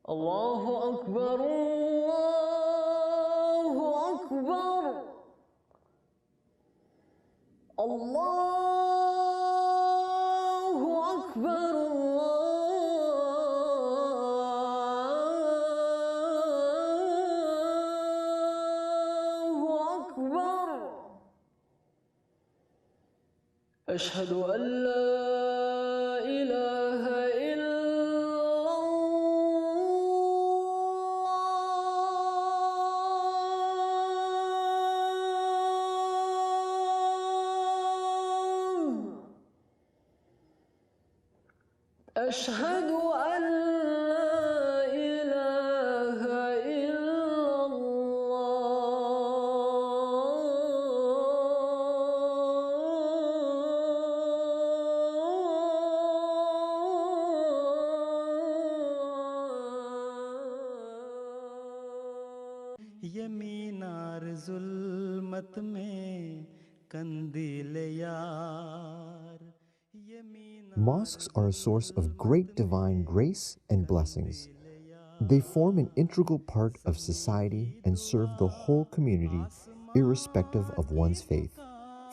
الله أكبر الله أكبر الله أكبر الله أكبر أشهد أن لا إله إلا أشهد أن لا إله إلا الله یمینار ظلمت میں کندیل یار. Mosques are a source of great divine grace and blessings. They form an integral part of society and serve the whole community, irrespective of one's faith.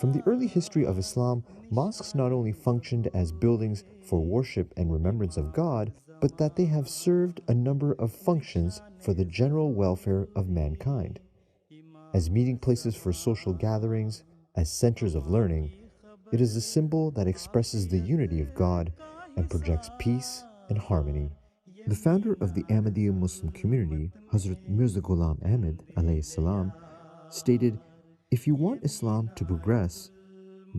From the early history of Islam, mosques not only functioned as buildings for worship and remembrance of God, but that they have served a number of functions for the general welfare of mankind. As meeting places for social gatherings, as centers of learning, it is a symbol that expresses the unity of God and projects peace and harmony. The founder of the Ahmadiyya Muslim community, Hazrat Mirza Ghulam Ahmad alayhi salam, stated, "If you want Islam to progress,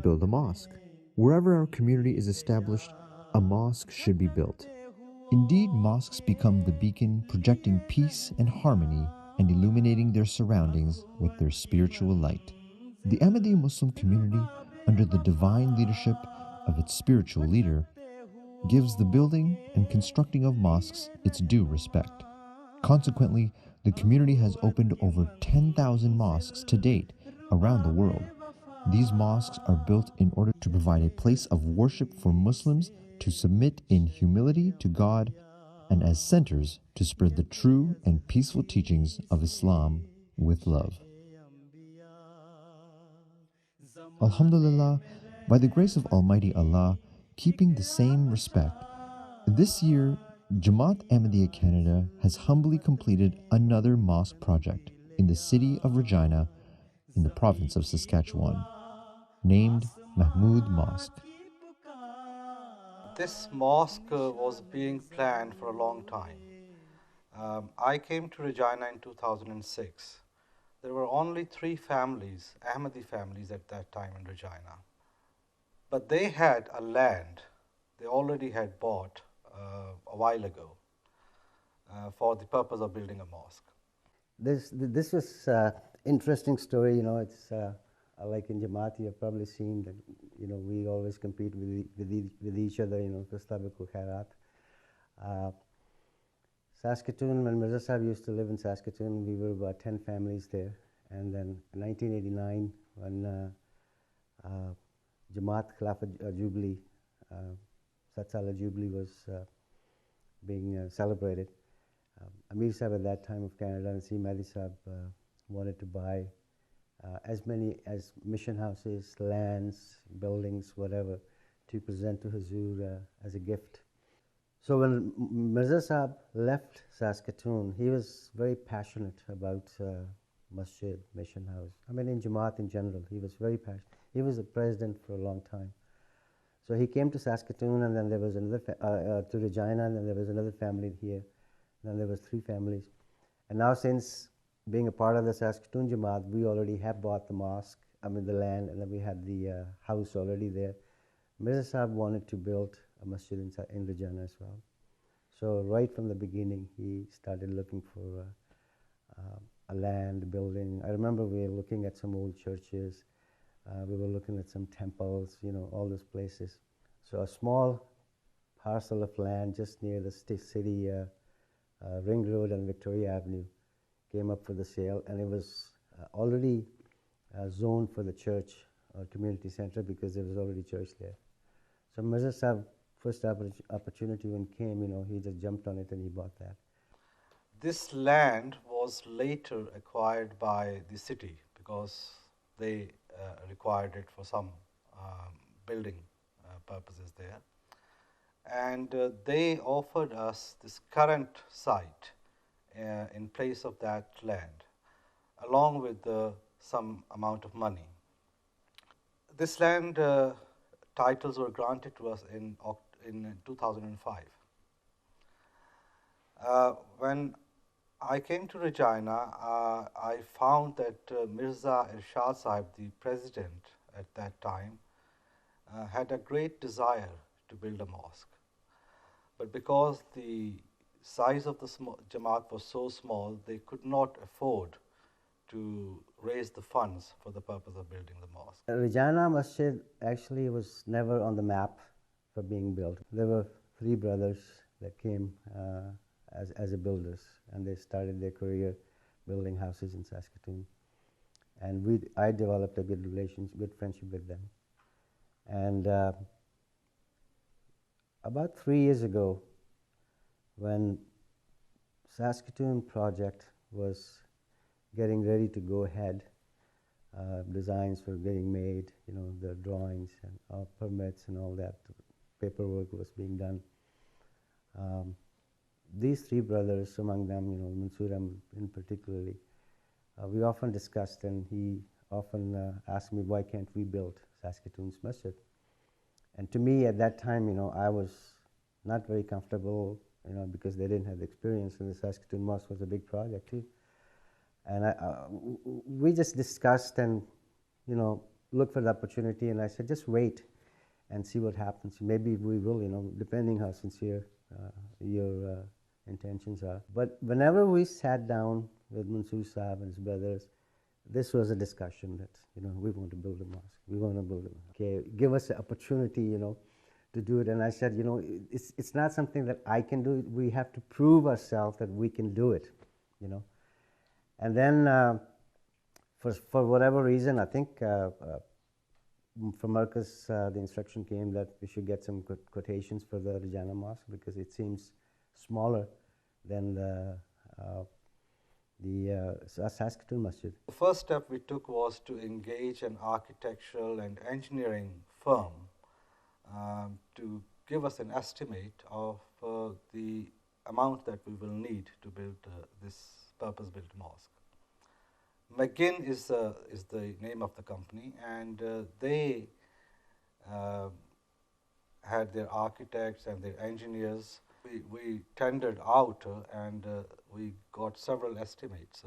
build a mosque. Wherever our community is established, a mosque should be built." Indeed, mosques become the beacon projecting peace and harmony and illuminating their surroundings with their spiritual light. The Ahmadiyya Muslim community, under the divine leadership of its spiritual leader, gives the building and constructing of mosques its due respect. Consequently, the community has opened over 10,000 mosques to date around the world. These mosques are built in order to provide a place of worship for Muslims to submit in humility to God and as centers to spread the true and peaceful teachings of Islam with love. Alhamdulillah, by the grace of Almighty Allah, keeping the same respect, this year, Jamaat Ahmadiyya Canada has humbly completed another mosque project in the city of Regina in the province of Saskatchewan, named Mahmoud Mosque. This mosque was being planned for a long time. I came to Regina in 2006. There were only 3 families, Ahmadi families at that time in Regina. But they had a land they already had bought a while ago for the purpose of building a mosque. This was interesting story. It's like in Jamaat, you've probably seen that. We always compete with each other. For Tabaqul Khairat. Saskatoon, when Mirza Sahib used to live in Saskatoon, we were about 10 families there. And then in 1989, when Jamaat Khilafat Jubilee, Sat Sala Jubilee was being celebrated, Amir Sahib at that time of Canada and C. Mahdi Sahib wanted to buy as many as mission houses, lands, buildings, whatever, to present to Hazur as a gift. So when Mirza Sahib left Saskatoon, he was very passionate about masjid, mission house. In Jamaat in general, he was very passionate. He was the president for a long time. So he came to Saskatoon, and then there was another, to Regina, and then there was another family here. Then there was 3 families. And now since being a part of the Saskatoon Jamaat, we already have bought the mosque, the land, and then we had the house already there. Mirza Sahib wanted to build a masjid in Regina as well. So right from the beginning, he started looking for a land, building. I remember we were looking at some old churches. We were looking at some temples, all those places. So a small parcel of land just near the city Ring Road and Victoria Avenue came up for the sale, and it was already zoned for the church or community center because there was already church there. So Mirza Sahib, first opportunity when came, he just jumped on it and he bought that. This land was later acquired by the city because they required it for some building purposes there. And they offered us this current site in place of that land, along with some amount of money. This land titles were granted to us in 2005. When I came to Regina, I found that Mirza Irshad Sahib, the president at that time, had a great desire to build a mosque. But because the size of the Jamaat was so small, they could not afford to raise the funds for the purpose of building the mosque. Regina Masjid actually was never on the map for being built. There were three brothers that came as builders, and they started their career building houses in Saskatoon. And I developed a good relationship, good friendship with them. And about 3 years ago, when Saskatoon project was getting ready to go ahead, designs were getting made, the drawings and permits and all that, paperwork was being done. These three brothers, among them, Mansoor in particularly, we often discussed, and he often asked me, why can't we build Saskatoon's masjid? And to me, at that time, I was not very comfortable, because they didn't have the experience, and the Saskatoon Mosque was a big project too. And we just discussed and, looked for the opportunity, and I said, just wait and see what happens. Maybe we will, depending how sincere your intentions are. But whenever we sat down with Mansoor Sahib and his brothers, this was a discussion that, we want to build a mosque. We want to build a mosque. Okay, give us the opportunity, to do it. And I said, it's not something that I can do. We have to prove ourselves that we can do it, And then, for whatever reason, I think from Marcus, the instruction came that we should get some quotations for the Regina Mosque because it seems smaller than the Saskatoon Masjid. The first step we took was to engage an architectural and engineering firm to give us an estimate of the amount that we will need to build this purpose-built mosque. McGinn is the name of the company, and they had their architects and their engineers. We tendered out and we got several estimates.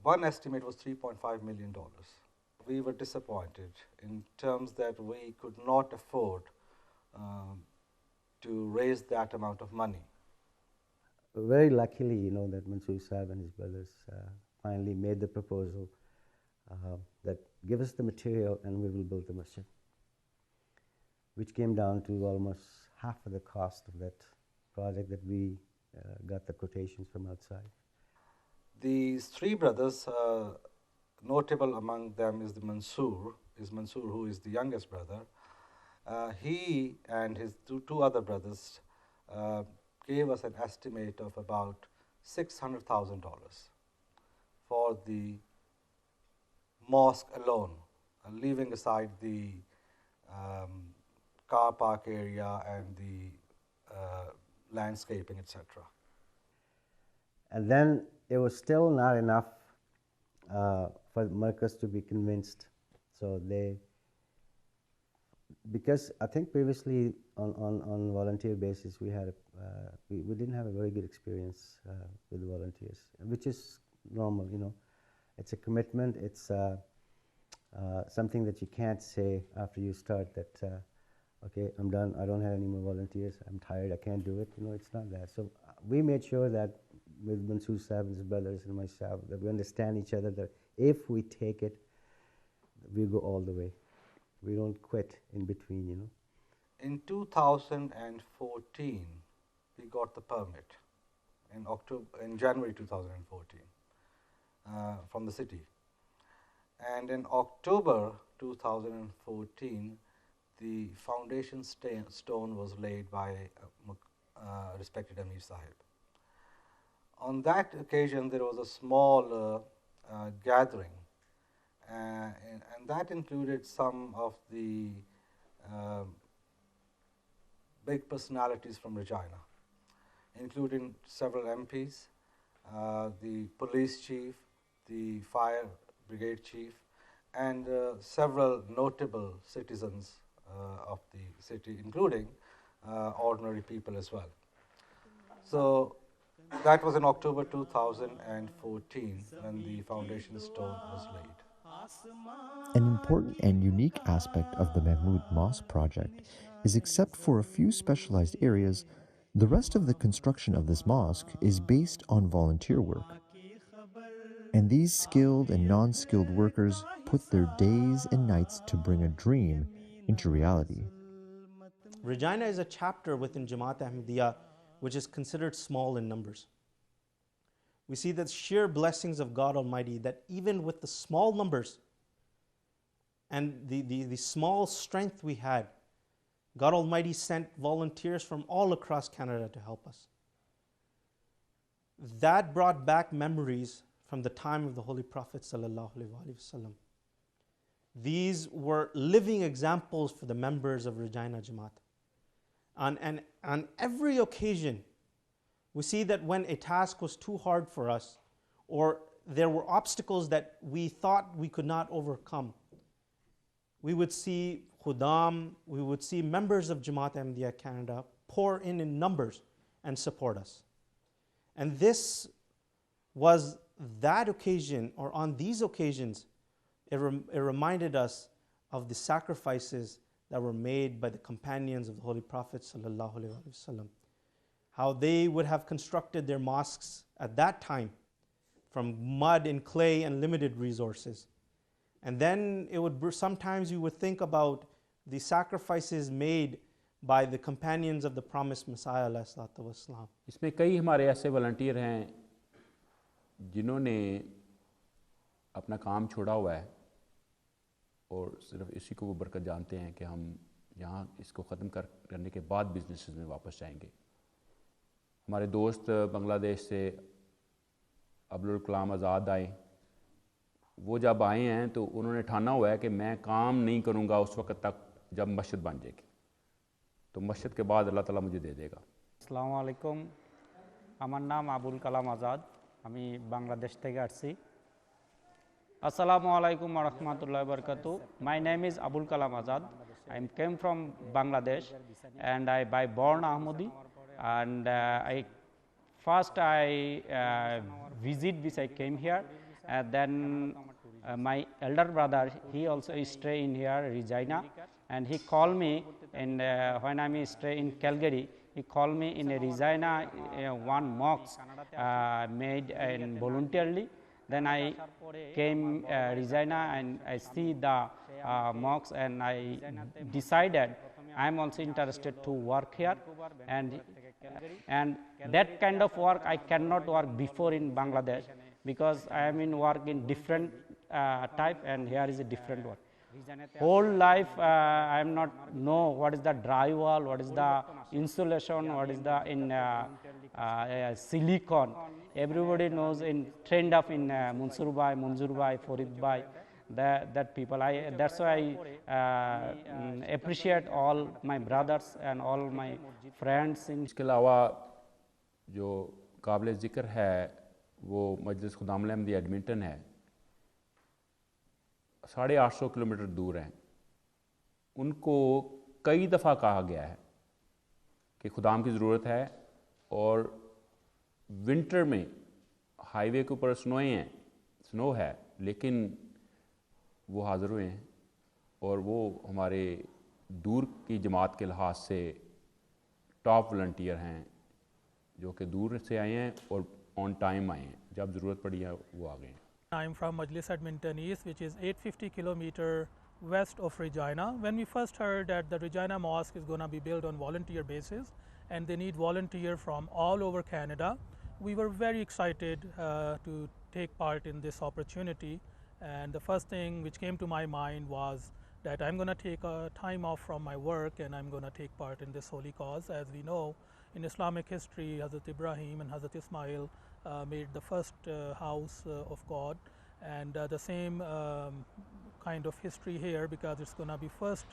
One estimate was $3.5 million. We were disappointed in terms that we could not afford to raise that amount of money. Very luckily, that Mansoor Sahib and his brothers finally made the proposal that give us the material and we will build the masjid, which came down to almost half of the cost of that project that we got the quotations from outside. These three brothers, notable among them is Mansoor, who is the youngest brother. He and his two other brothers gave us an estimate of about $600,000 for the mosque alone, leaving aside the car park area and the landscaping, etc. And then it was still not enough for Marcus to be convinced. So because I think previously on volunteer basis we had we didn't have a very good experience with volunteers, which is normal, It's a commitment. It's something that you can't say after you start that, okay, I'm done. I don't have any more volunteers. I'm tired. I can't do it. It's not that. So we made sure that with Mansoor Sahib and his brothers and myself that we understand each other, that if we take it, we go all the way. We don't quit in between, In 2014, we got the permit in January 2014 from the city. And in October 2014, the foundation stone was laid by respected Amir Sahib. On that occasion, there was a small gathering, and that included some of the big personalities from Regina, including several MPs, the police chief, the fire brigade chief, and several notable citizens of the city, including ordinary people as well. So that was in October 2014 when the foundation stone was laid. An important and unique aspect of the Mahmood Mosque project is, except for a few specialized areas, the rest of the construction of this mosque is based on volunteer work. And these skilled and non-skilled workers put their days and nights to bring a dream into reality. Regina is a chapter within Jamaat Ahmadiyya which is considered small in numbers. We see the sheer blessings of God Almighty that even with the small numbers and the small strength we had, God Almighty sent volunteers from all across Canada to help us. That brought back memories from the time of the Holy Prophet ﷺ. These were living examples for the members of Regina Jamaat. And on every occasion, we see that when a task was too hard for us, or there were obstacles that we thought we could not overcome, we would see Khudam, we would see members of Jamaat Ahmadiyya Canada pour in numbers and support us. And this was that occasion, or on these occasions, it reminded us of the sacrifices that were made by the companions of the Holy Prophet ﷺ. How they would have constructed their mosques at that time from mud and clay and limited resources. And then it would sometimes you would think about the sacrifices made by the companions of the promised Messiah ﷺ. इसमें कई हमारे ऐसे volunteer हैं जिन्होंने अपना काम छोड़ा हुआ है और सिर्फ इसी को वो बरकत जानते हैं कि हम यहाँ इसको ख़त्म करने के बाद बिजनेस में वापस जाएंगे। हमारे दोस्त बांग्लादेश से अब्दुल कलाम आज़ाद आए। वो जब आए हैं तो उन्होंने ठाना हुआ है कि मैं काम नहीं करूँगा उस वक्त तक जब मस्जिद बन जाएगी, तो मस्जिद के बाद अल्लाह ताला मुझे दे देगा। আসসালামু আলাইকুম, আমার নাম আবুল কালাম আজাদ, আমি বাংলাদেশ থেকে আসছি। আসসালামু আলাইকুম ওয়া রাহমাতুল্লাহি ওয়া বারাকাতুহু। My name is Abul Kalam Azad. I came from Bangladesh and I by born Ahmadi, and I visit which I came here, and then my elder brother, he also stay in here Regina, and he called me, and when I stay in Calgary, he called me in a Regina one mosque made voluntarily. Then I came Regina and I see the mosque, and I decided I am also interested to work here, and that kind of work I cannot work before in Bangladesh, because I am in work in different type, and here is a different work. Whole life I am not know what is the drywall, what is the insulation, what is the in silicon. Everybody knows in trend of in Mansoor Bhai, Farid Bhai, that people. That's why I appreciate all my brothers and all my friends. इसके अलावा जो काबिल ज़िक्र है वो मजलिस खुदाम Ahmadi Edmonton है, 850 kilometre दूर हैं। उनको कई दफ़ा कहा गया है कि खुदाम की ज़रूरत है, और विंटर में हाईवे के ऊपर स्नो है, लेकिन वो हाज़िर हुए हैं, और वो हमारे दूर की जमात के लिहाज से टॉप वॉलंटियर हैं, जो कि दूर से आए हैं और ऑन टाइम आए हैं। जब ज़रूरत पड़ी है वो आ गए हैं। I'm from Majlis Edmonton East, which is 850 kilometer west of Regina. When we first heard that the Regina Mosque is going to be built on volunteer basis and they need volunteers from all over Canada, we were very excited to take part in this opportunity. And the first thing which came to my mind was that I'm going to take a time off from my work and I'm going to take part in this holy cause. As we know, in Islamic history, Hazrat Ibrahim and Hazrat Ismail made the first house of God, and the same kind of history here, because it's going to be first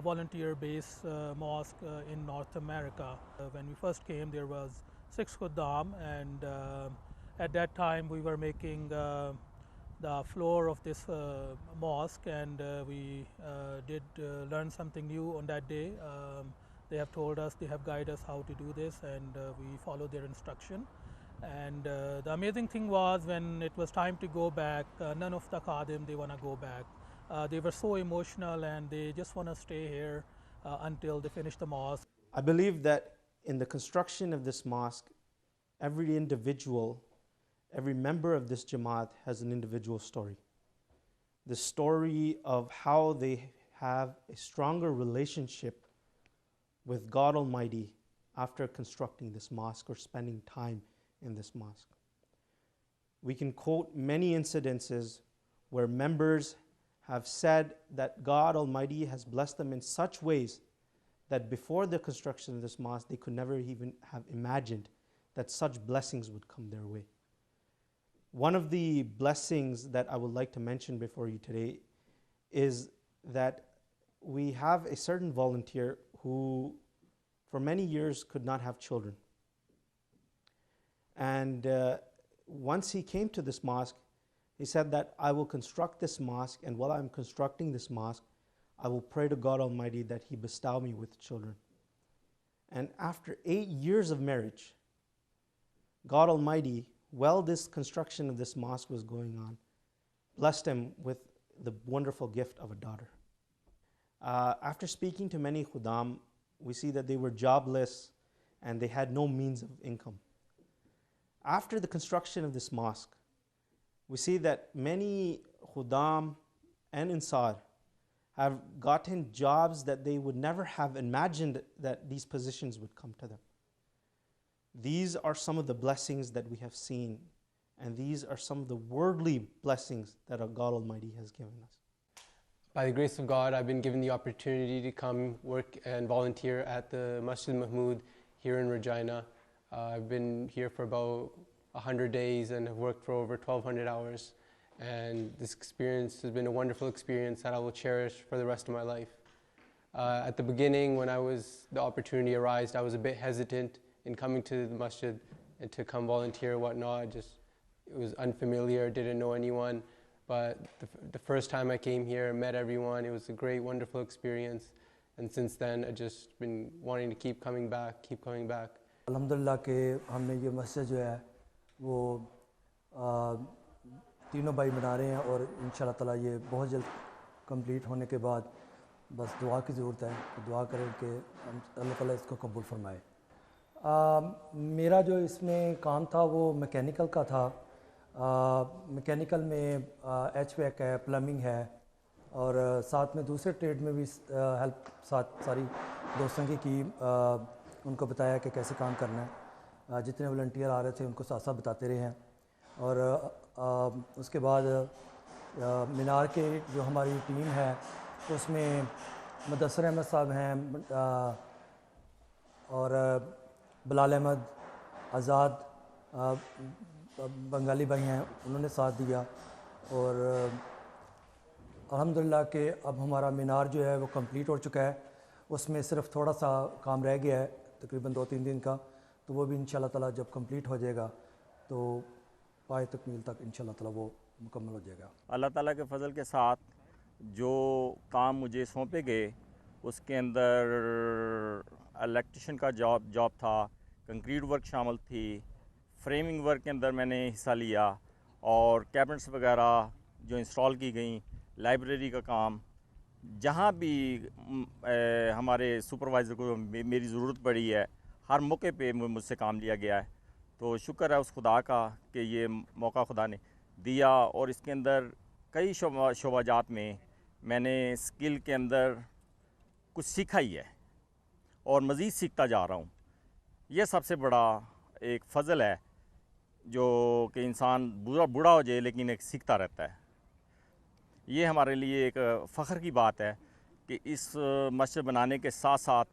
volunteer-based mosque in North America. When we first came, there was 6 khuddam, and at that time we were making the floor of this mosque, and we did learn something new on that day. They have told us, they have guided us how to do this, and we followed their instruction. And the amazing thing was, when it was time to go back, none of the khadim, they want to go back. They were so emotional, and they just want to stay here until they finish the mosque. I believe that in the construction of this mosque, every individual, every member of this Jamaat has an individual story. The story of how they have a stronger relationship with God Almighty after constructing this mosque or spending time in this mosque. We can quote many incidences where members have said that God Almighty has blessed them in such ways that before the construction of this mosque, they could never even have imagined that such blessings would come their way. One of the blessings that I would like to mention before you today is that we have a certain volunteer who for many years could not have children. And once he came to this mosque, he said that I will construct this mosque, and while I'm constructing this mosque, I will pray to God Almighty that He bestow me with children. And after 8 years of marriage, God Almighty, while this construction of this mosque was going on, blessed him with the wonderful gift of a daughter. After speaking to many khuddam, we see that they were jobless and they had no means of income. After the construction of this mosque, we see that many khuddam and ansar have gotten jobs that they would never have imagined that these positions would come to them. These are some of the blessings that we have seen, and these are some of the worldly blessings that our God Almighty has given us. By the grace of God, I've been given the opportunity to come work and volunteer at the Masjid Mahmud here in Regina. I've been here for about 100 days and have worked for over 1,200 hours. And this experience has been a wonderful experience that I will cherish for the rest of my life. At the beginning, when the opportunity arose, I was a bit hesitant in coming to the masjid and to come volunteer or whatnot. It was unfamiliar, didn't know anyone. But the first time I came here, met everyone, it was a great, wonderful experience. And since then, I've just been wanting to keep coming back. Alhamdulillah ke humne ye masjid jo hai wo तीनों भाई बना रहे हैं, और इंशाल्लाह ताला ये बहुत जल्द कंप्लीट होने के बाद बस दुआ की ज़रूरत है, तो दुआ करें कि अल्लाह ताला इसको कबूल फरमाए। मेरा जो इसमें काम था वो मैकेनिकल का था। मैकेनिकल में HVAC है, प्लम्बिंग है, और साथ में दूसरे ट्रेड में भी हेल्प सारी दोस्तों की उनको बताया कि कैसे काम करना है। जितने वॉलंटियर आ रहे थे उनको साथ साथ बताते रहे हैं। और उसके बाद मीनार के जो हमारी टीम है उसमें मुदस्सर अहमद साहब हैं, और बिलाल अहमद, आज़ाद बंगाली भाई हैं, उन्होंने साथ दिया। और अल्हम्दुलिल्लाह कि अब हमारा मीनार जो है वो कंप्लीट हो चुका है। उसमें सिर्फ थोड़ा सा काम रह गया है, तकरीबन 2-3 दिन का, तो वो भी इंशाल्लाह ताला जब कंप्लीट हो जाएगा तो पाए तकमील तक इंशाल्लाह ताला वो मुकम्मल हो जाएगा। अल्लाह ताला के फ़ज़ल के साथ जो काम मुझे सौंपे गए उसके अंदर इलेक्ट्रिशियन का जॉब था, कंक्रीट वर्क शामिल थी, फ्रेमिंग वर्क के अंदर मैंने हिस्सा लिया, और कैबिनेट्स वगैरह जो इंस्टॉल की गई, लाइब्रेरी का काम, जहाँ भी हमारे सुपरवाइज़र को मेरी ज़रूरत पड़ी है हर मौके पे मुझसे काम लिया गया है। तो शुक्र है उस खुदा का कि ये मौका खुदा ने दिया, और इसके अंदर कई शोबाजात में मैंने स्किल के अंदर कुछ सीखा ही है और मज़ीद सीखता जा रहा हूँ। ये सबसे बड़ा एक फ़ज़ल है जो कि इंसान बूढ़ा हो जाए लेकिन एक सीखता रहता है। ये हमारे लिए एक फ़ख्र की बात है कि इस मस्जिद बनाने के साथ साथ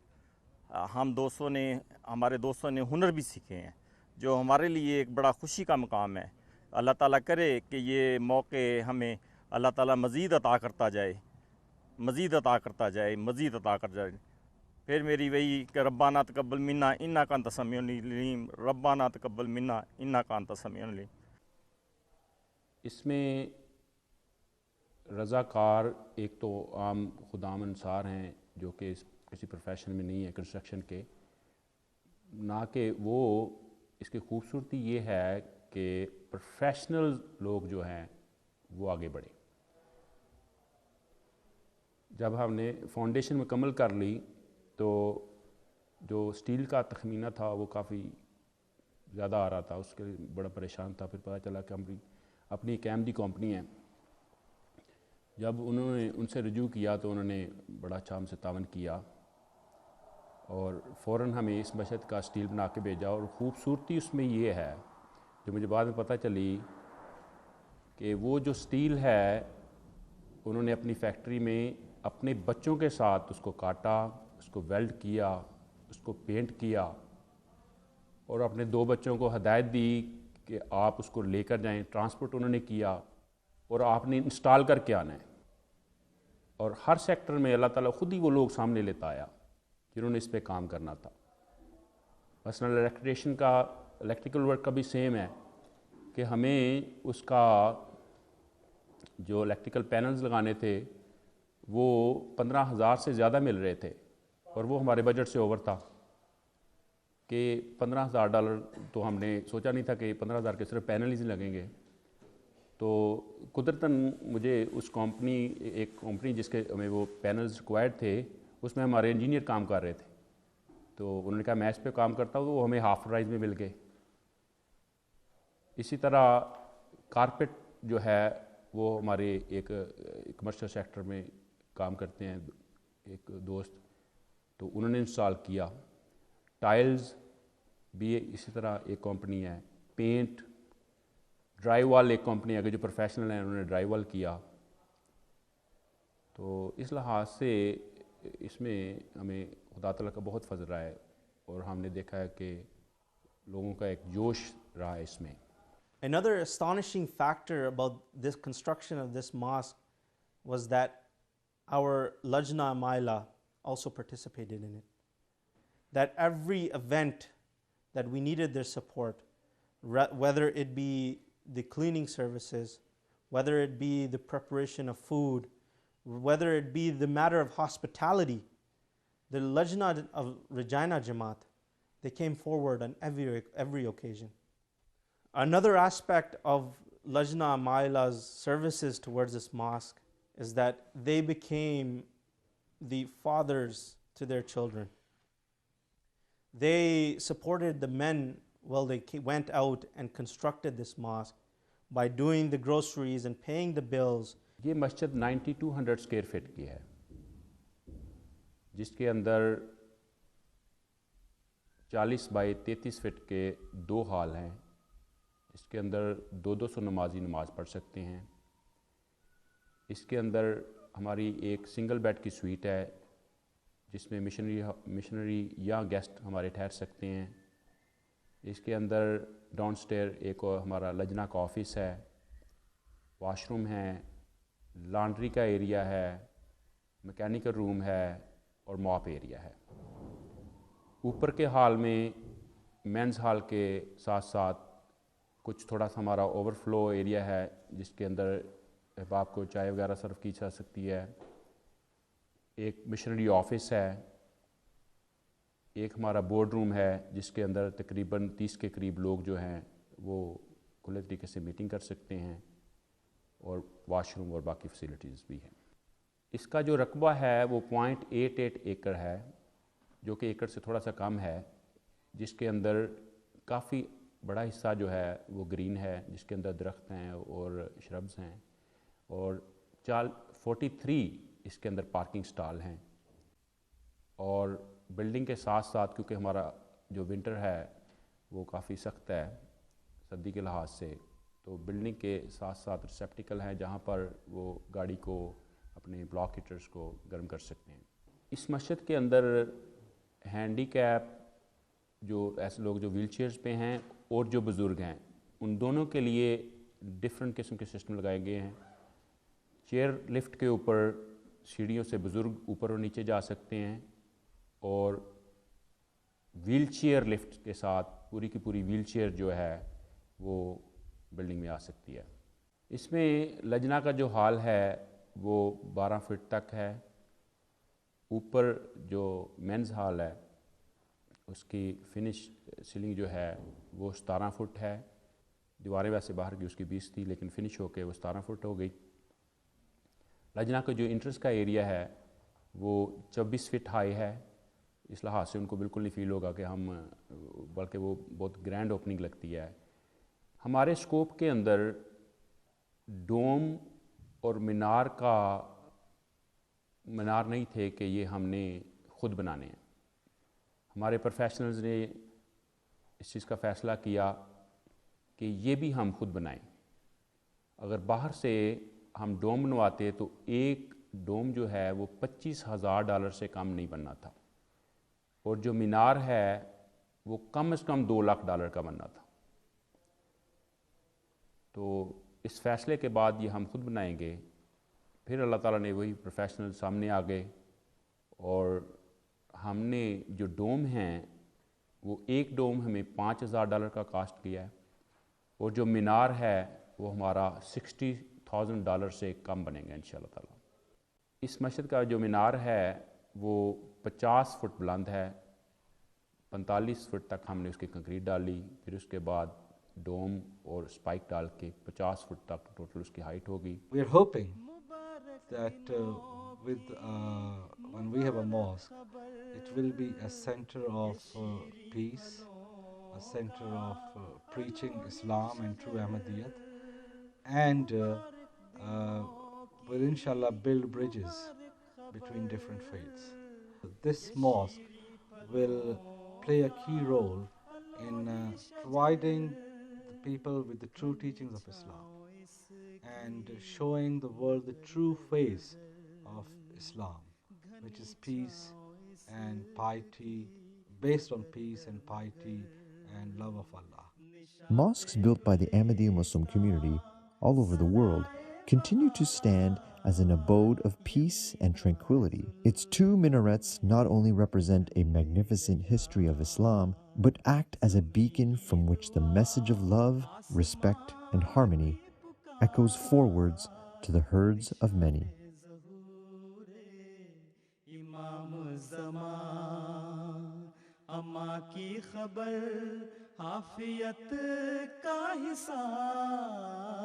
ہمارے دوستوں نے ہنر بھی سیکھے ہیں جو ہمارے لیے ایک بڑا خوشی کا مقام ہے. اللہ تعالیٰ کرے کہ یہ موقع ہمیں اللہ تعالیٰ مزید عطا کرتا جائے, مزید عطا کرتا جائے, مزید عطا کر جائے. پھر میری وہی کہ ربنا تقبل منا انک انت السمیع العلیم, ربنا تقبل منا انک انت السمیع العلیم. اس میں رضاکار ایک تو عام خدام انصار ہیں جو کہ کسی پروفیشن میں نہیں ہے کنسٹرکشن کے, نہ کہ وہ اس کی خوبصورتی یہ ہے کہ پروفیشنل لوگ جو ہیں وہ آگے بڑھے. جب ہم نے فاؤنڈیشن مکمل کر لی تو جو سٹیل کا تخمینہ تھا وہ کافی زیادہ آ رہا تھا, اس کے لیے بڑا پریشان تھا. پھر پتہ چلا کہ ہم اپنی ایک احمدی کمپنی ہے. جب انہوں نے ان سے رجوع کیا تو انہوں نے بڑا اچھا ہم سے تعاون کیا اور فوراً ہمیں اس مشہد کا سٹیل بنا کے بھیجا. اور خوبصورتی اس میں یہ ہے جو مجھے بعد میں پتہ چلی کہ وہ جو سٹیل ہے انہوں نے اپنی فیکٹری میں اپنے بچوں کے ساتھ اس کو کاٹا, اس کو ویلڈ کیا, اس کو پینٹ کیا اور اپنے 2 بچوں کو ہدایت دی کہ آپ اس کو لے کر جائیں. ٹرانسپورٹ انہوں نے کیا اور آپ نے انسٹال کر کے آنا ہے. اور ہر سیکٹر میں اللہ تعالیٰ خود ہی وہ لوگ سامنے لیتا آیا جنہوں نے اس پہ کام کرنا تھا. مثلاً الیکٹریکل ورک کا بھی سیم ہے کہ ہمیں اس کا جو الیکٹریکل پینلز لگانے تھے وہ 15,000 سے زیادہ مل رہے تھے اور وہ ہمارے بجٹ سے اوور تھا کہ $15,000 تو ہم نے سوچا نہیں تھا کہ 15,000 کے صرف پینل ہی لگیں گے. تو قدرتاً مجھے ایک کمپنی جس کے ہمیں وہ پینلز ریکوائرڈ تھے اس میں ہمارے انجینئر کام کر رہے تھے. تو انہوں نے کہا میں اس پہ کام کرتا ہوں, تو وہ ہمیں ہاف پرائز میں مل گئے. اسی طرح کارپیٹ جو ہے وہ ہمارے ایک کمرشل سیکٹر میں کام کرتے ہیں ایک دوست, تو انہوں نے انسٹال کیا. ٹائلز بھی اسی طرح ایک کمپنی ہے. پینٹ, ڈرائی وال ایک کمپنی ہے کہ جو پروفیشنل ہیں انہوں نے ڈرائی وال کیا. تو اس لحاظ سے اس میں ہمیں خدا تعالیٰ کا بہت فضل رہا ہے اور ہم نے دیکھا ہے کہ لوگوں کا ایک جوش رہا ہے اس میں. Another astonishing factor about this construction of this mosque was that our Lajna Maila also participated in it. That every event that we needed their support, whether it be the cleaning services, whether it be the preparation of food, whether it be the matter of hospitality, the Lajna of Regina Jamaat, they came forward on every occasion. Another aspect of Lajna Maila's services towards this mosque is that they became the fathers to their children. They supported the men while they went out and constructed this mosque by doing the groceries and paying the bills. یہ مسجد 9200 square fit کی ہے جس کے اندر 40 by 33 fit کے 2 hall ہیں جس کے اندر 200 نمازی نماز پڑھ سکتے ہیں. اس کے اندر ہماری ایک سنگل بیڈ کی سویٹ ہے جس میں مشنری یا گیسٹ ہمارے ٹھہر سکتے ہیں. اس کے اندر ڈاؤن سٹیئر ایک ہمارا لجنا کا آفس ہے, واش روم ہے, لانڈری کا ایریا ہے, میکینیکل روم ہے اور موپ ایریا ہے. اوپر کے ہال میں مینز ہال کے ساتھ ساتھ کچھ تھوڑا سا ہمارا اوور فلو ایریا ہے جس کے اندر احباب کو چائے وغیرہ سرو کی جا سکتی ہے. ایک مشنری آفس ہے, ایک ہمارا بورڈ روم ہے جس کے اندر تقریباً 30 کے قریب لوگ جو ہیں وہ کھلے طریقے سے میٹنگ کر سکتے ہیں, اور واش روم اور باقی فیسلٹیز بھی ہیں. اس کا جو رقبہ ہے وہ 0.88 ایکڑ ہے جو کہ ایکڑ سے تھوڑا سا کم ہے, جس کے اندر کافی بڑا حصہ جو ہے وہ گرین ہے جس کے اندر درخت ہیں اور شربز ہیں, اور 43 اس کے اندر پارکنگ سٹال ہیں. اور بلڈنگ کے ساتھ ساتھ کیونکہ ہمارا جو ونٹر ہے وہ کافی سخت ہے سردی کے لحاظ سے, تو بلڈنگ کے ساتھ ساتھ ریسیپٹیکل ہیں جہاں پر وہ گاڑی کو اپنے بلاک ہیٹرز کو گرم کر سکتے ہیں. اس مسجد کے اندر ہینڈی کیپ جو ایسے لوگ جو ویل چیئرز پہ ہیں اور جو بزرگ ہیں ان دونوں کے لیے ڈفرینٹ قسم کے سسٹم لگائے گئے ہیں. چیئر لفٹ کے اوپر سیڑھیوں سے بزرگ اوپر اور نیچے جا سکتے ہیں اور ویل چیئر لفٹ کے ساتھ پوری کی پوری ویل چیئر جو ہے وہ بلڈنگ میں آ سکتی ہے. اس میں لجنا کا جو ہال ہے وہ 12 فٹ تک ہے. اوپر جو مینز ہال ہے اس کی فنش سیلنگ جو ہے وہ 17 فٹ ہے. دیواریں ویسے باہر کی اس کی 20 تھی لیکن فنش ہو کے وہ 17 فٹ ہو گئی. لجنا کا جو انٹرنس کا ایریا ہے وہ 24 فٹ ہائی ہے. اس لحاظ سے ان کو بالکل نہیں فیل ہوگا کہ ہم بلکہ وہ بہت گرینڈ اوپننگ لگتی ہے. ہمارے سکوپ کے اندر ڈوم اور مینار نہیں تھے کہ یہ ہم نے خود بنانے ہیں. ہمارے پروفیشنلز نے اس چیز کا فیصلہ کیا کہ یہ بھی ہم خود بنائیں. اگر باہر سے ہم ڈوم بنواتے تو ایک ڈوم جو ہے وہ $25,000 سے کم نہیں بننا تھا اور جو مینار ہے وہ کم از کم $2 لاکھ کا بننا تھا. تو اس فیصلے کے بعد یہ ہم خود بنائیں گے. پھر اللہ تعالیٰ نے وہی پروفیشنل سامنے آ گئے اور ہم نے جو ڈوم ہیں وہ ایک ڈوم ہمیں $5,000 کا کاسٹ کیا ہے اور جو مینار ہے وہ ہمارا $60,000 سے کم بنے گا انشاءاللہ تعالیٰ. اس مسجد کا جو مینار ہے وہ 50 فٹ بلند ہے. 45 فٹ تک ہم نے اس کی کنکریٹ ڈالی. پھر اس کے بعد ڈوم اور سپائک ڈال کے 50 فٹ تک ٹوٹل اس کی ہائٹ ہوگی. We are hoping that when we have a mosque, it will be a center of peace, a center of preaching Islam and true Ahmadiyyat, and will inshallah build bridges between different faiths. This mosque will play a key role in providing the people with the true teachings of Islam and showing the world the true face of Islam, which is peace and piety, based on peace and piety and love of Allah. Mosques built by the Ahmadiyya Muslim community all over the world continue to stand as an abode of peace and tranquility. Its 2 minarets not only represent a magnificent history of Islam, but act as a beacon from which the message of love, respect, and harmony echoes forwards to the herds of many. اما کی خبر حافیت کا حساب